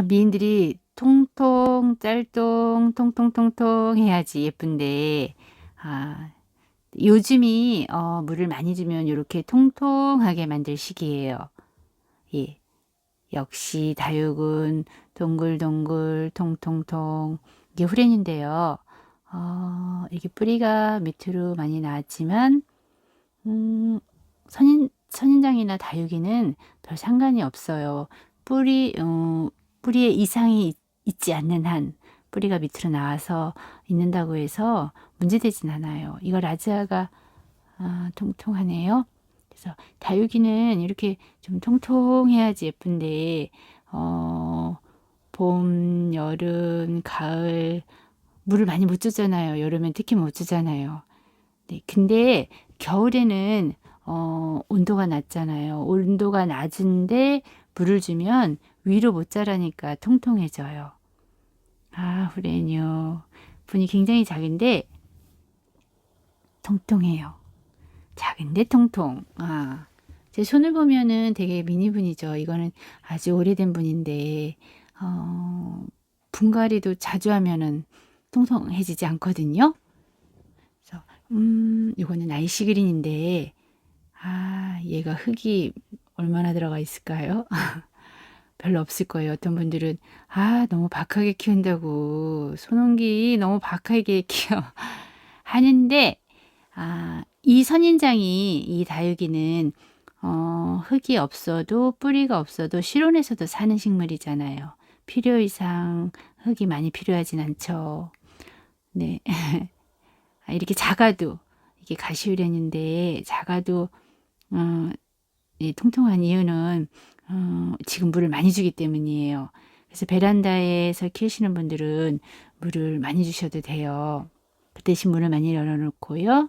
미인들이 통통 짤똥 통통통통 해야지 예쁜데, 아, 요즘이 물을 많이 주면 이렇게 통통하게 만들 시기예요. 예, 역시 다육은 동글동글 통통통, 이게 후렌인데요. 이게 뿌리가 밑으로 많이 나왔지만 선인장이나 다육이는 별 상관이 없어요. 뿌리에 이상이 있지 않는 한, 뿌리가 밑으로 나와서 있는다고 해서 문제되진 않아요. 이거 라지아가 통통하네요. 그래서 다육이는 이렇게 좀 통통해야지 예쁜데, 봄, 여름, 가을 물을 많이 못 주잖아요. 여름엔 특히 못 주잖아요. 네, 근데 겨울에는 온도가 낮잖아요. 온도가 낮은데 물을 주면 위로 못 자라니까 통통해져요. 후레뇨. 분이 굉장히 작은데 통통해요. 작은데 통통. 제 손을 보면은 되게 미니 분이죠. 이거는 아주 오래된 분인데 분갈이도 자주 하면은 통통해지지 않거든요. 그래서 이거는 아이시 그린인데 얘가 흙이 얼마나 들어가 있을까요? 별로 없을 거예요. 어떤 분들은 너무 박하게 키운다고, 손옮기 너무 박하게 키워 하는데, 이 선인장이, 이 다육이는 흙이 없어도 뿌리가 없어도 실온에서도 사는 식물이잖아요. 필요 이상 흙이 많이 필요하진 않죠. 네. 이렇게 작아도, 이게 가시유렌인데 작아도 통통한 이유는 지금 물을 많이 주기 때문이에요. 그래서 베란다에서 키우시는 분들은 물을 많이 주셔도 돼요. 그 대신 문을 많이 열어놓고요.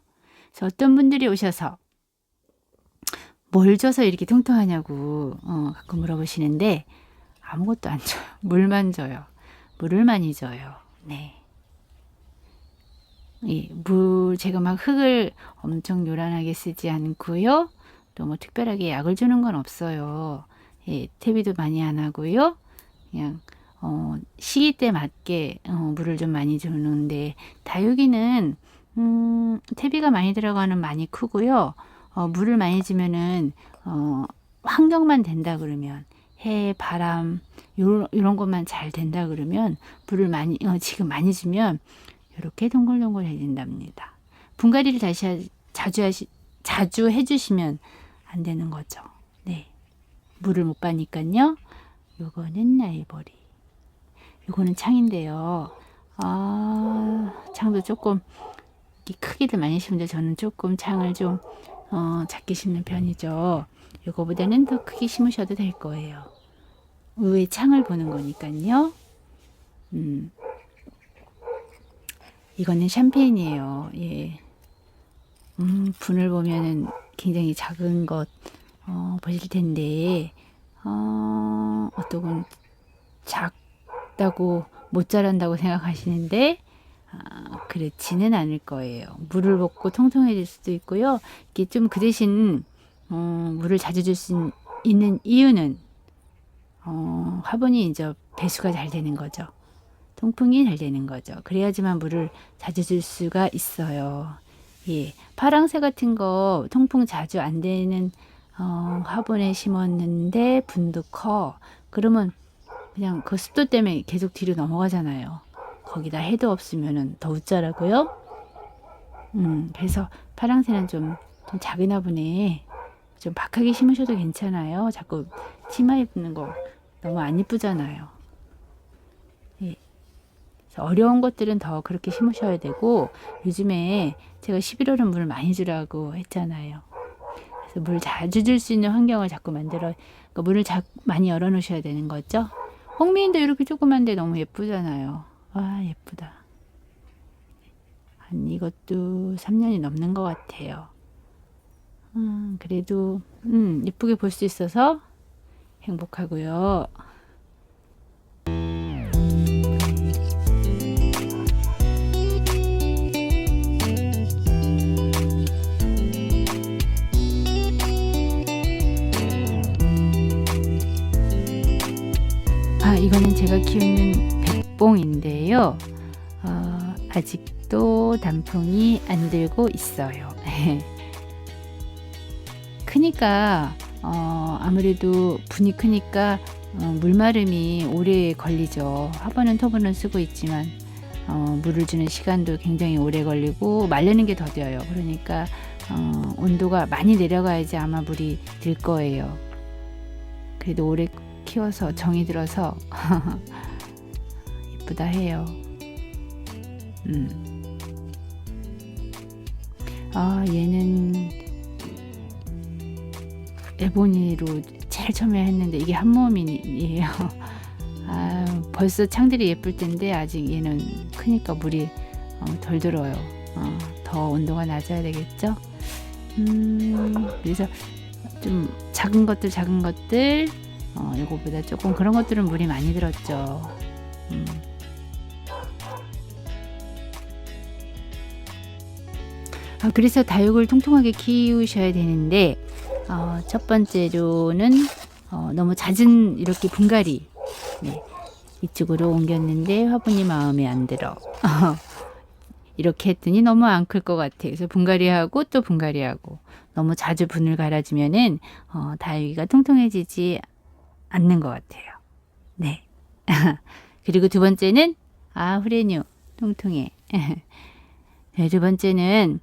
그래서 어떤 분들이 오셔서 뭘 줘서 이렇게 통통하냐고 가끔 물어보시는데, 아무것도 안 줘요. 물만 줘요. 물을 많이 줘요. 네. 제가 막 흙을 엄청 요란하게 쓰지 않고요. 또 뭐 특별하게 약을 주는 건 없어요. 퇴비도 많이 안 하고요. 그냥 시기 때 맞게 물을 좀 많이 주는데, 다육이는 퇴비가 많이 들어가는 많이 크고요. 물을 많이 주면은 환경만 된다 그러면, 해, 바람 요런 것만 잘 된다 그러면, 물을 많이 지금 많이 주면 이렇게 동글동글해진답니다. 분갈이를 자주 해주시면 안 되는 거죠. 네, 물을 못 빠니까요. 요거는 아이보리, 요거는 창인데요. 창도 조금 크기도 많이 심는데 저는 조금 창을 좀 작게 심는 편이죠. 요거보다는 더 크게 심으셔도 될 거예요. 위에 창을 보는 거니까요. 이거는 샴페인이에요. 예. 분을 보면은 굉장히 작은 것 보실 텐데, 어떤 분 작다고 못 자란다고 생각하시는데, 그렇지는 않을 거예요. 물을 먹고 통통해질 수도 있고요. 이게 좀 그 대신 물을 자주 줄 수 있는 이유는 화분이 이제 배수가 잘 되는 거죠. 통풍이 잘 되는 거죠. 그래야지만 물을 자주 줄 수가 있어요. 예, 파랑새 같은 거 통풍 자주 안 되는 화분에 심었는데 분도 커. 그러면 그냥 그 습도 때문에 계속 뒤로 넘어가잖아요. 거기다 해도 없으면은 더 웃자라고요. 그래서 파랑새는 좀 작으나 보네. 좀 박하게 심으셔도 괜찮아요. 자꾸 치마 예쁘는 거 너무 안 이쁘잖아요. 예. 어려운 것들은 더 그렇게 심으셔야 되고, 요즘에 제가 11월은 물을 많이 주라고 했잖아요. 그래서 물 자주 줄 수 있는 환경을 자꾸 그러니까 물을 많이 열어 놓으셔야 되는 거죠. 홍미인도 이렇게 조그만데 너무 예쁘잖아요. 예쁘다. 이것도 3년이 넘는 것 같아요. 그래도 예쁘게 볼 수 있어서 행복하고요. 이거는 제가 키우는 백봉인데요. 아직도 단풍이 안 들고 있어요. 크니까 아무래도 분이 크니까 물마름이 오래 걸리죠. 화분은 토분은 쓰고 있지만 물을 주는 시간도 굉장히 오래 걸리고 마르는 게 더뎌요. 그러니까 온도가 많이 내려가야지 아마 물이 들 거예요. 그래도 오래 키워서 정이 들어서 이쁘다 해요. 얘는 에보니로 제일 처음에 했는데 이게 한몸이에요. 벌써 창들이 예쁠 텐데 아직 얘는 크니까 물이 덜 들어요. 더 온도가 낮아야 되겠죠. 그래서 좀 작은 것들 이거보다 조금 그런 것들은 물이 많이 들었죠. 그래서 다육을 통통하게 키우셔야 되는데 첫 번째로는 너무 잦은 이렇게 분갈이 이쪽으로 옮겼는데 화분이 마음에 안 들어. 이렇게 했더니 너무 안 클 것 같아. 그래서 분갈이하고 또 분갈이하고 너무 자주 분을 갈아주면은 다육이가 통통해지지 않는 것 같아요. 네. 그리고 두 번째는 후레뉴 통통해. 네, 두 번째는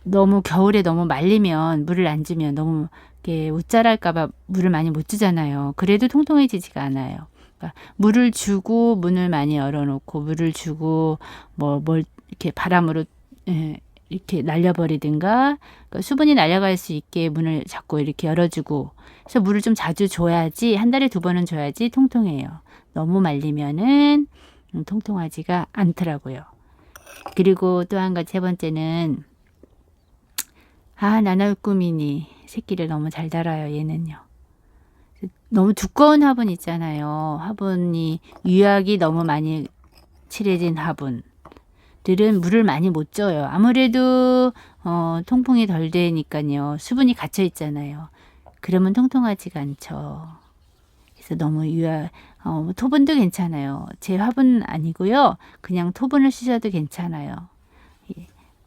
너무 겨울에 너무 말리면 물을 안 주면 너무 이렇게 웃자랄까봐 물을 많이 못 주잖아요. 그래도 통통해지지가 않아요. 그러니까 물을 주고 문을 많이 열어놓고 물을 주고 뭘 이렇게 바람으로 이렇게 날려버리든가 그러니까 수분이 날아갈 수 있게 문을 자꾸 이렇게 열어주고 그래서 물을 좀 자주 줘야지 한 달에 2번은 줘야지 통통해요. 너무 말리면은 통통하지가 않더라고요. 그리고 또 한 가지 세 번째는 나나우꾸미니 새끼를 너무 잘 달아요. 얘는요. 너무 두꺼운 화분 있잖아요. 화분이 유약이 너무 많이 칠해진 화분들은 물을 많이 못 줘요. 아무래도 통풍이 덜 되니까요. 수분이 갇혀 있잖아요. 그러면 통통하지가 않죠. 그래서 너무 토분도 괜찮아요. 제 화분 아니고요. 그냥 토분을 쓰셔도 괜찮아요.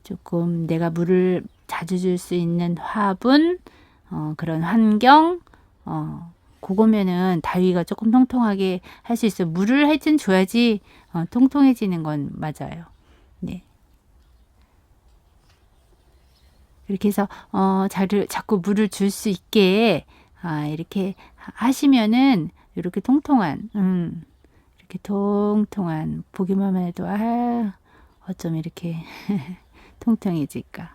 조금 내가 물을 자주 줄 수 있는 화분, 그런 환경, 그거면은 다육이가 조금 통통하게 할 수 있어요. 물을 하여튼 줘야지 통통해지는 건 맞아요. 네. 이렇게 해서 자꾸 물을 줄 수 있게 이렇게 하시면은 이렇게 통통한 이렇게 통통한 보기만 해도 어쩜 이렇게 통통해질까.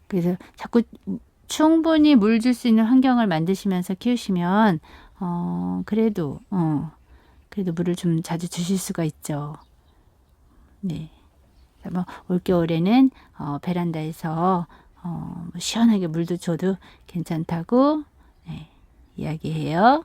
그래서 자꾸 충분히 물 줄 수 있는 환경을 만드시면서 키우시면 그래도 물을 좀 자주 주실 수가 있죠. 네. 올겨울에는 베란다에서 시원하게 물도 줘도 괜찮다고 이야기해요.